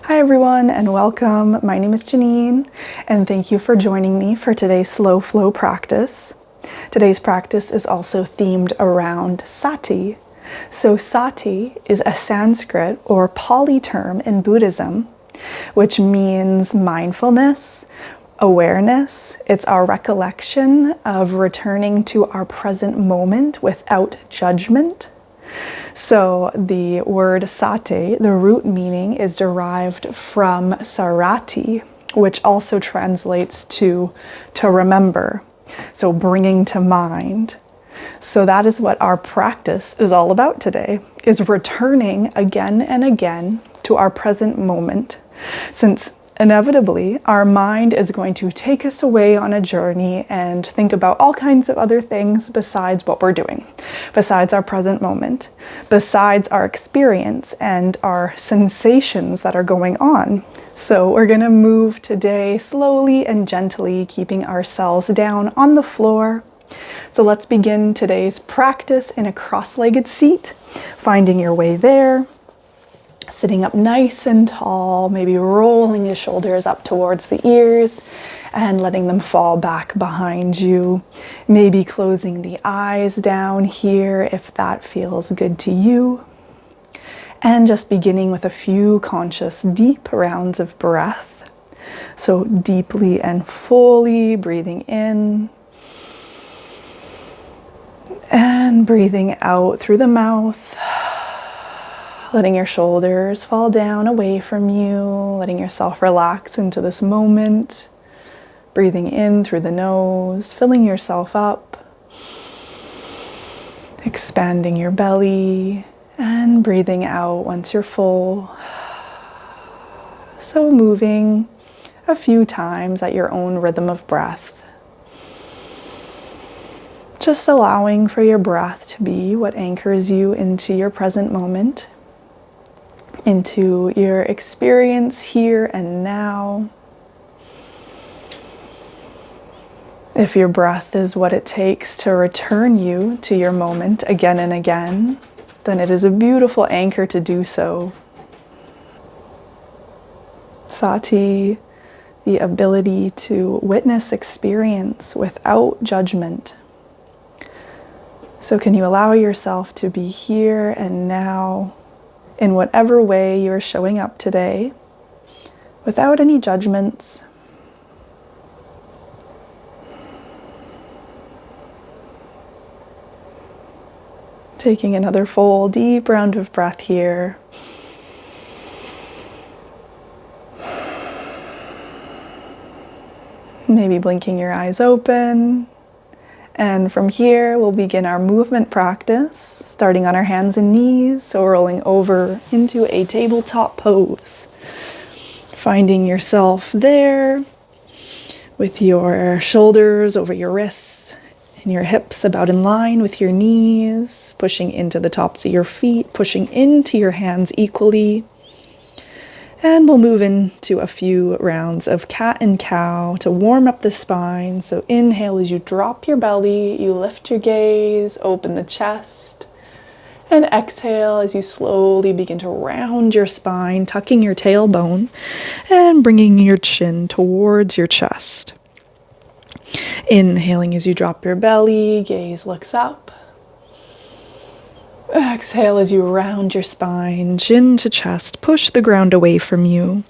Hi everyone and welcome. My name is Janine and thank you for joining me for today's slow flow practice. Today's practice is also themed around Sati. So Sati is a Sanskrit or Pali term in Buddhism, which means mindfulness, awareness. It's our recollection of returning to our present moment without judgment. So the word sati, the root meaning is derived from sarati, which also translates to remember. So bringing to mind. So that is what our practice is all about today, is returning again and again to our present moment, since inevitably our mind is going to take us away on a journey and think about all kinds of other things besides what we're doing, besides our present moment, besides our experience and our sensations that are going on. So we're going to move today slowly and gently, keeping ourselves down on the floor. So let's begin today's practice in a cross-legged seat, finding your way there. Sitting up nice and tall, maybe rolling your shoulders up towards the ears and letting them fall back behind you. Maybe closing the eyes down here if that feels good to you. And just beginning with a few conscious deep rounds of breath. So deeply and fully breathing in and breathing out through the mouth. Letting your shoulders fall down away from you, letting yourself relax into this moment. Breathing in through the nose, filling yourself up. Expanding your belly and breathing out once you're full. So moving a few times at your own rhythm of breath. Just allowing for your breath to be what anchors you into your present moment, into your experience here and now. If your breath is what it takes to return you to your moment again and again, then it is a beautiful anchor to do so. Sati, the ability to witness experience without judgment. So can you allow yourself to be here and now in whatever way you're showing up today, without any judgments. Taking another full, deep round of breath here. Maybe blinking your eyes open. And from here, we'll begin our movement practice, starting on our hands and knees, so rolling over into a tabletop pose. Finding yourself there with your shoulders over your wrists and your hips about in line with your knees, pushing into the tops of your feet, pushing into your hands equally. And we'll move into a few rounds of cat and cow to warm up the spine. So inhale as you drop your belly, you lift your gaze, open the chest. And exhale as you slowly begin to round your spine, tucking your tailbone and bringing your chin towards your chest. Inhaling as you drop your belly, gaze looks up. Exhale as you round your spine, chin to chest, push the ground away from you.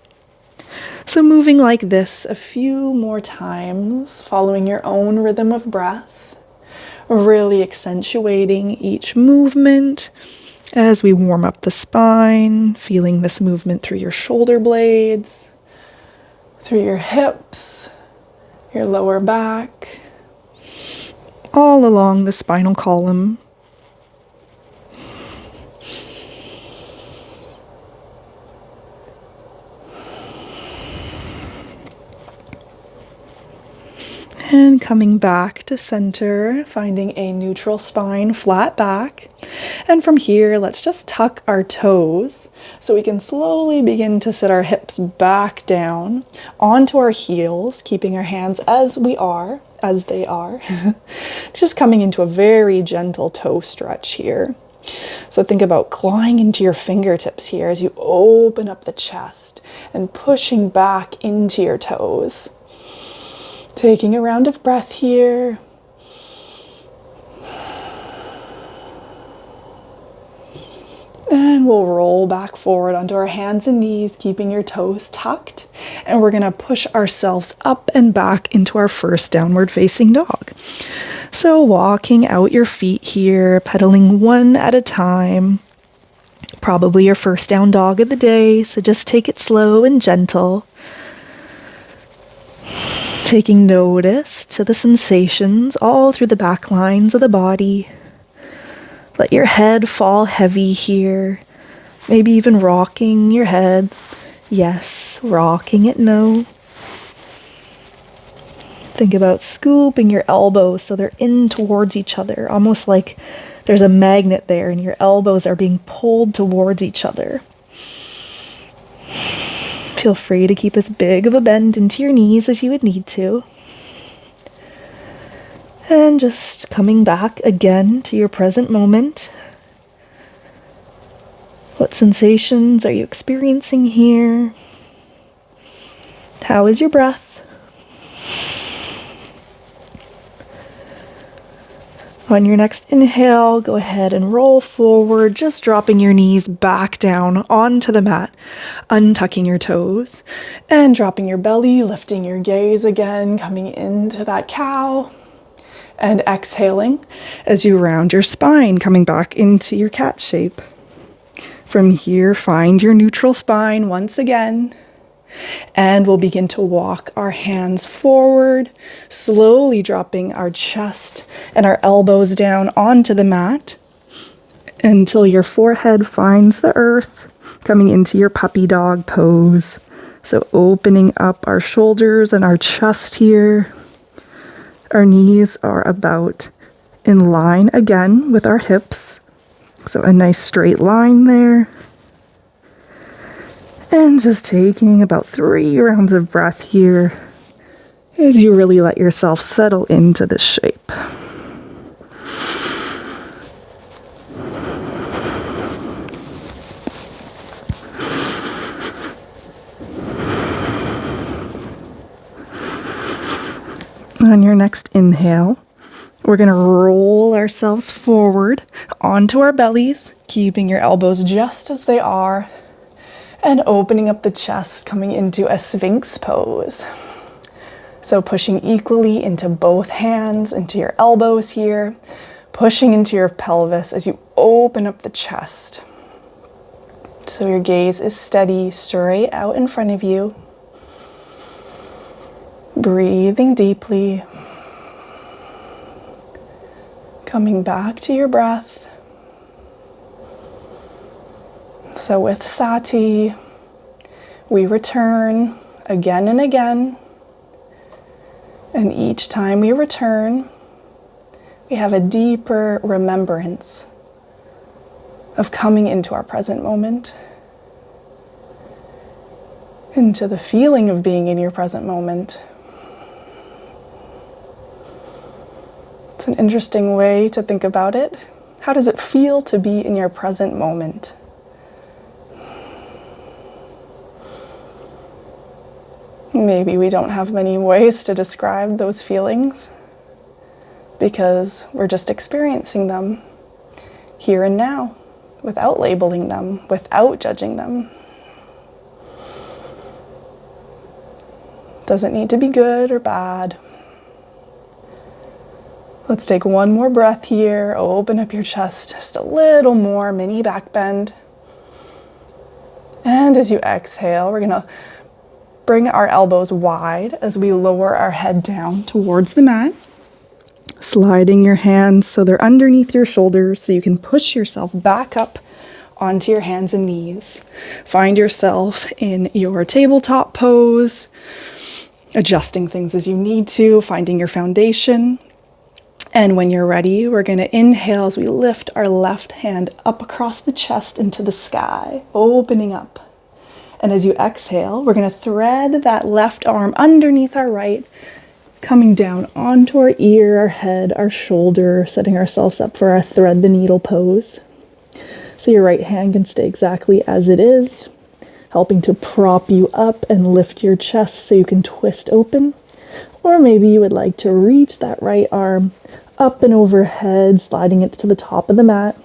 So moving like this a few more times, following your own rhythm of breath, really accentuating each movement as we warm up the spine, feeling this movement through your shoulder blades, through your hips, your lower back, all along the spinal column. And coming back to center, finding a neutral spine, flat back. And from here, let's just tuck our toes so we can slowly begin to sit our hips back down onto our heels, keeping our hands as they are. Just coming into a very gentle toe stretch here. So think about clawing into your fingertips here as you open up the chest and pushing back into your toes. Taking a round of breath here. And we'll roll back forward onto our hands and knees, keeping your toes tucked. And we're going to push ourselves up and back into our first downward facing dog. So walking out your feet here, pedaling one at a time. Probably your first down dog of the day, so just take it slow and gentle. Taking notice to the sensations all through the back lines of the body. Let your head fall heavy here, maybe even rocking your head. Yes, rocking it, no. Think about scooping your elbows so they're in towards each other, almost like there's a magnet there and your elbows are being pulled towards each other. Feel free to keep as big of a bend into your knees as you would need to. And just coming back again to your present moment. What sensations are you experiencing here? How is your breath? On your next inhale, go ahead and roll forward, just dropping your knees back down onto the mat, untucking your toes, and dropping your belly, lifting your gaze again, coming into that cow, and exhaling as you round your spine, coming back into your cat shape. From here, find your neutral spine once again. And we'll begin to walk our hands forward, slowly dropping our chest and our elbows down onto the mat until your forehead finds the earth, coming into your puppy dog pose. So opening up our shoulders and our chest here. Our knees are about in line again with our hips. So a nice straight line there. And just taking about 3 rounds of breath here as you really let yourself settle into this shape. On your next inhale, we're going to roll ourselves forward onto our bellies, keeping your elbows just as they are. And opening up the chest, coming into a Sphinx pose. So pushing equally into both hands, into your elbows here, pushing into your pelvis as you open up the chest. So your gaze is steady, straight out in front of you. Breathing deeply. Coming back to your breath. So with Sati, we return again and again. And each time we return, we have a deeper remembrance of coming into our present moment, into the feeling of being in your present moment. It's an interesting way to think about it. How does it feel to be in your present moment? Maybe we don't have many ways to describe those feelings because we're just experiencing them here and now without labeling them, without judging them. Doesn't need to be good or bad. Let's take one more breath here. Open up your chest just a little more, mini back bend. And as you exhale, we're going to bring our elbows wide as we lower our head down towards the mat. Sliding your hands so they're underneath your shoulders so you can push yourself back up onto your hands and knees. Find yourself in your tabletop pose, adjusting things as you need to, finding your foundation. And when you're ready, we're going to inhale as we lift our left hand up across the chest into the sky, opening up. And as you exhale, we're going to thread that left arm underneath our right, coming down onto our ear, our head, our shoulder, setting ourselves up for our thread the needle pose. So your right hand can stay exactly as it is, helping to prop you up and lift your chest so you can twist open. Or maybe you would like to reach that right arm up and overhead, sliding it to the top of the mat,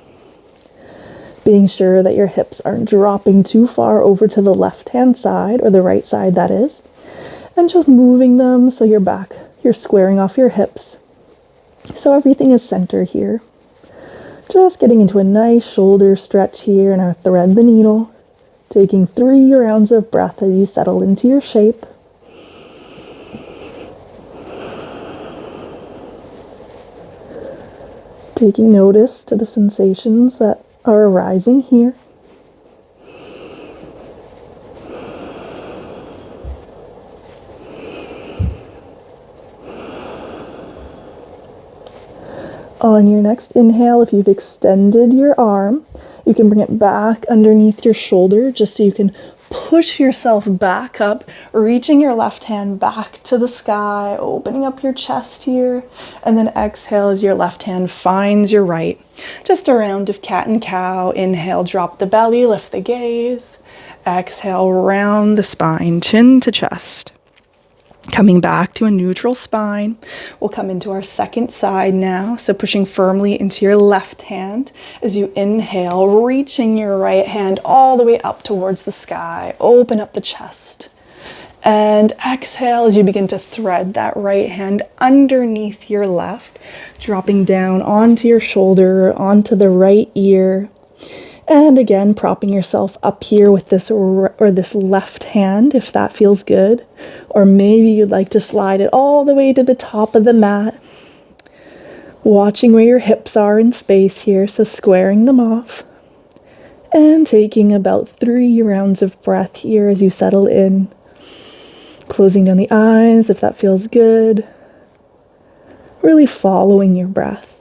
being sure that your hips aren't dropping too far over to the left-hand side, or the right side that is, and just moving them so you're squaring off your hips. So everything is center here. Just getting into a nice shoulder stretch here, and our thread the needle, taking 3 rounds of breath as you settle into your shape. Taking notice to the sensations that are arising here. On your next inhale, if you've extended your arm, you can bring it back underneath your shoulder just so you can push yourself back up, reaching your left hand back to the sky, opening up your chest here, and then exhale as your left hand finds your right. Just a round of cat and cow. Inhale, drop the belly, lift the gaze. Exhale, round the spine, chin to chest. Coming back to a neutral spine, we'll come into our second side now. So pushing firmly into your left hand as you inhale, reaching your right hand all the way up towards the sky. Open up the chest. And exhale as you begin to thread that right hand underneath your left, dropping down onto your shoulder, onto the right ear. And again, propping yourself up here with this left hand, if that feels good. Or maybe you'd like to slide it all the way to the top of the mat. Watching where your hips are in space here, so squaring them off. And taking about 3 rounds of breath here as you settle in. Closing down the eyes if that feels good. Really following your breath.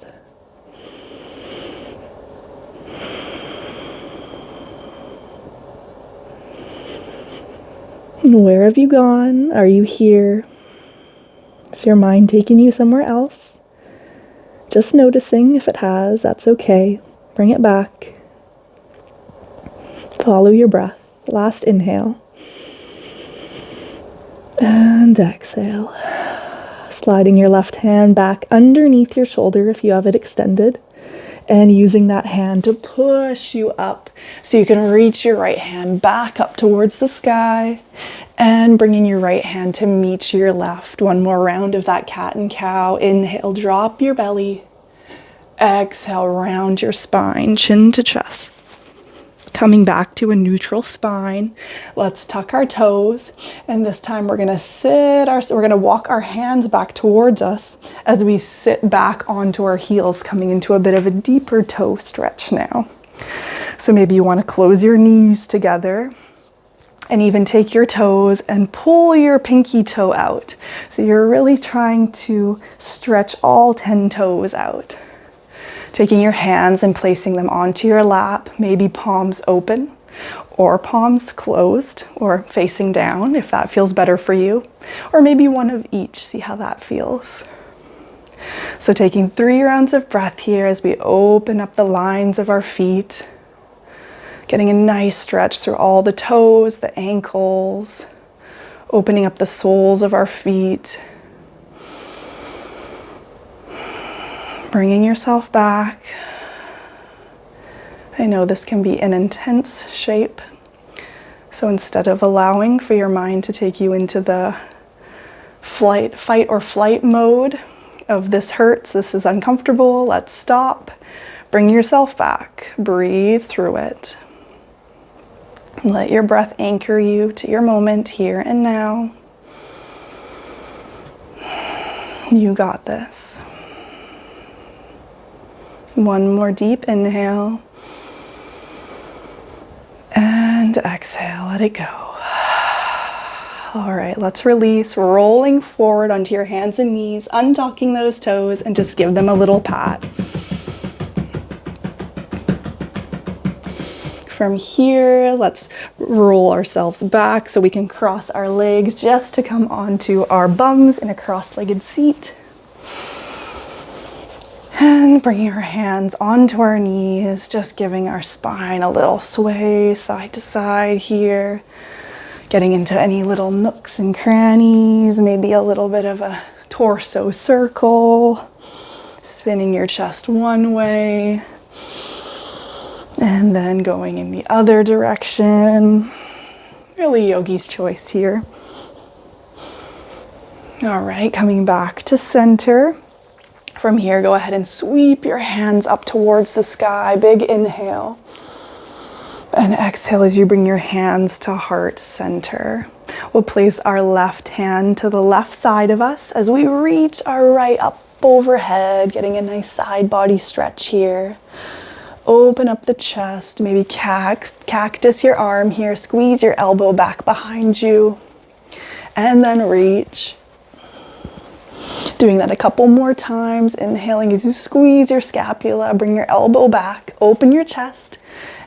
Where have you gone? Are you here? Is your mind taking you somewhere else? Just noticing if it has, that's okay. Bring it back. Follow your breath. Last inhale. And exhale. Sliding your left hand back underneath your shoulder if you have it extended. And using that hand to push you up so you can reach your right hand back up towards the sky and bringing your right hand to meet your left. One more round of that cat and cow. Inhale, drop your belly. Exhale, round your spine, chin to chest. Coming back to a neutral spine. Let's tuck our toes. And this time we're gonna walk our hands back towards us as we sit back onto our heels, coming into a bit of a deeper toe stretch now. So maybe you wanna close your knees together and even take your toes and pull your pinky toe out. So you're really trying to stretch all 10 toes out. Taking your hands and placing them onto your lap, maybe palms open or palms closed or facing down if that feels better for you, or maybe one of each, see how that feels. So taking 3 rounds of breath here as we open up the lines of our feet, getting a nice stretch through all the toes, the ankles, opening up the soles of our feet. Bringing yourself back. I know this can be an intense shape, so instead of allowing for your mind to take you into the fight or flight mode of this hurts, this is uncomfortable, let's stop. Bring yourself back, breathe through it. Let your breath anchor you to your moment here and now. You got this. One more deep inhale. And exhale, let it go. All right, let's release, rolling forward onto your hands and knees, untocking those toes, and just give them a little pat. From here, let's roll ourselves back so we can cross our legs just to come onto our bums in a cross-legged seat. And bringing our hands onto our knees, just giving our spine a little sway side to side here. Getting into any little nooks and crannies, maybe a little bit of a torso circle. Spinning your chest one way. And then going in the other direction. Really yogi's choice here. All right, coming back to center. From here, go ahead and sweep your hands up towards the sky. Big inhale. And exhale as you bring your hands to heart center. We'll place our left hand to the left side of us as we reach our right up overhead, getting a nice side body stretch here. Open up the chest, maybe cactus your arm here, squeeze your elbow back behind you, and then reach. Doing that a couple more times, inhaling as you squeeze your scapula, bring your elbow back, open your chest,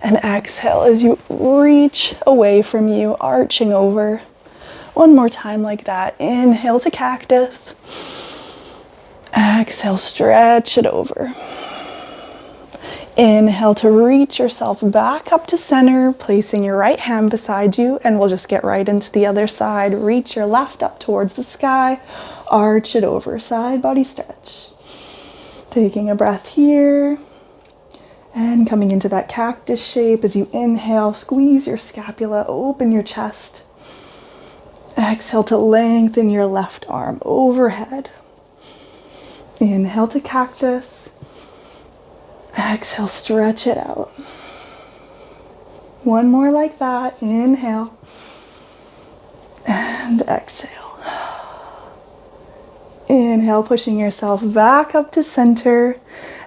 and exhale as you reach away from you, arching over. One more time like that. Inhale to cactus. Exhale, stretch it over. Inhale to reach yourself back up to center, placing your right hand beside you, and we'll just get right into the other side. Reach your left up towards the sky, arch it over, side body stretch. Taking a breath here, and coming into that cactus shape as you inhale, squeeze your scapula, open your chest. Exhale to lengthen your left arm overhead. Inhale to cactus. Exhale, stretch it out. One more like that. Inhale. And exhale. Inhale, pushing yourself back up to center.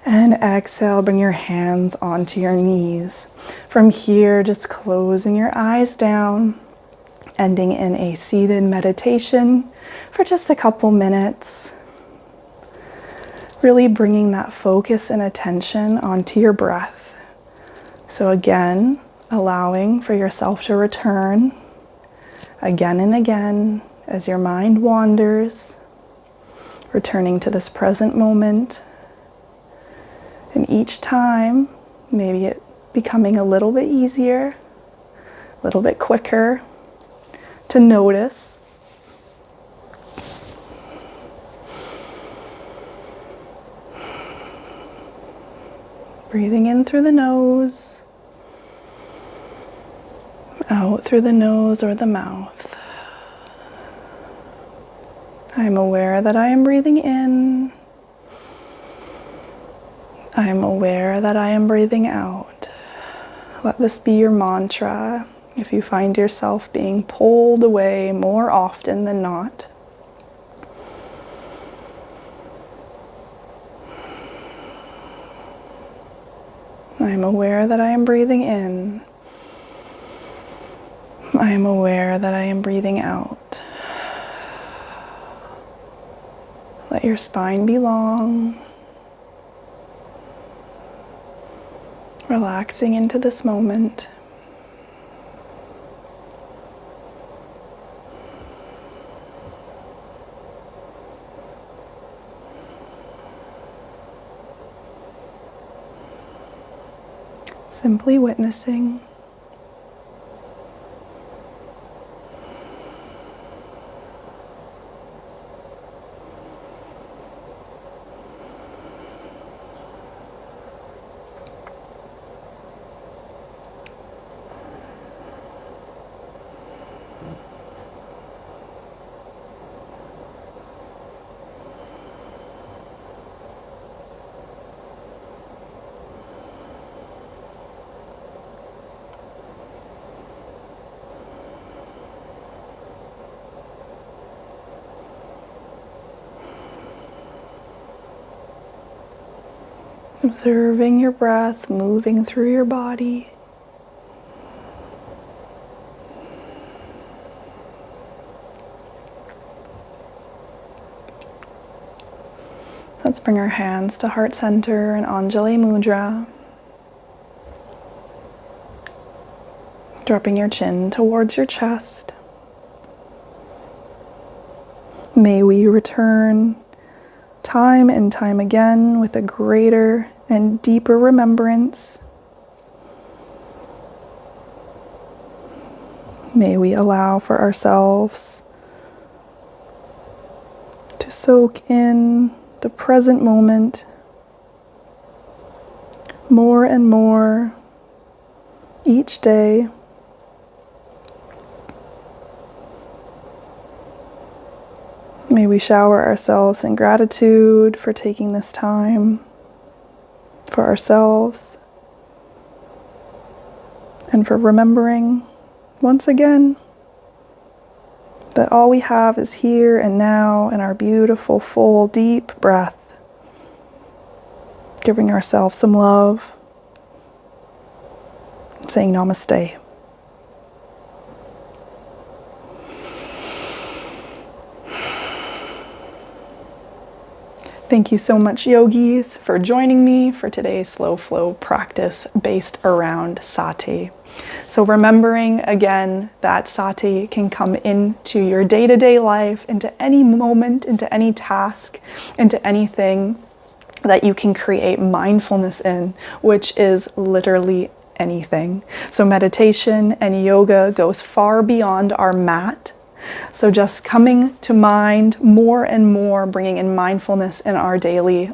And exhale, bring your hands onto your knees. From here, just closing your eyes down. Ending in a seated meditation for just a couple minutes. Really bringing that focus and attention onto your breath. So again, allowing for yourself to return again and again as your mind wanders, returning to this present moment. And each time, maybe it becoming a little bit easier, a little bit quicker to notice. Breathing in through the nose, out through the nose or the mouth. I am aware that I am breathing in. I am aware that I am breathing out. Let this be your mantra if you find yourself being pulled away more often than not. I am aware that I am breathing in. I am aware that I am breathing out. Let your spine be long. Relaxing into this moment. Simply witnessing. Observing your breath moving through your body. Let's bring our hands to heart center and Anjali Mudra. Dropping your chin towards your chest. May we return time and time again with a greater and deeper remembrance. May we allow for ourselves to soak in the present moment more and more each day. May we shower ourselves in gratitude for taking this time for ourselves and for remembering once again that all we have is here and now in our beautiful, full, deep breath. Giving ourselves some love, saying namaste. Thank you so much, yogis, for joining me for today's slow flow practice based around Sati. So remembering again that Sati can come into your day-to-day life, into any moment, into any task, into anything that you can create mindfulness in, which is literally anything. So meditation and yoga goes far beyond our mat. So just coming to mind more and more, bringing in mindfulness in our daily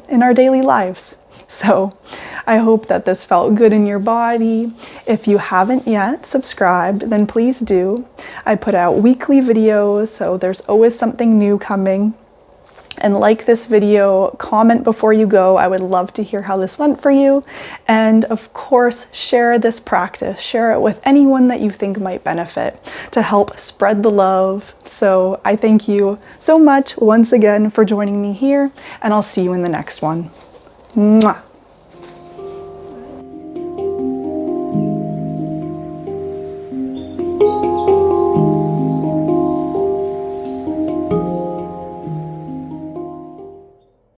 lives. So I hope that this felt good in your body. If you haven't yet subscribed, then please do. I put out weekly videos, so there's always something new coming. And like this video, comment before you go. I would love to hear how this went for you. And of course, share this practice. Share it with anyone that you think might benefit to help spread the love. So I thank you so much once again for joining me here, and I'll see you in the next one. Mwah.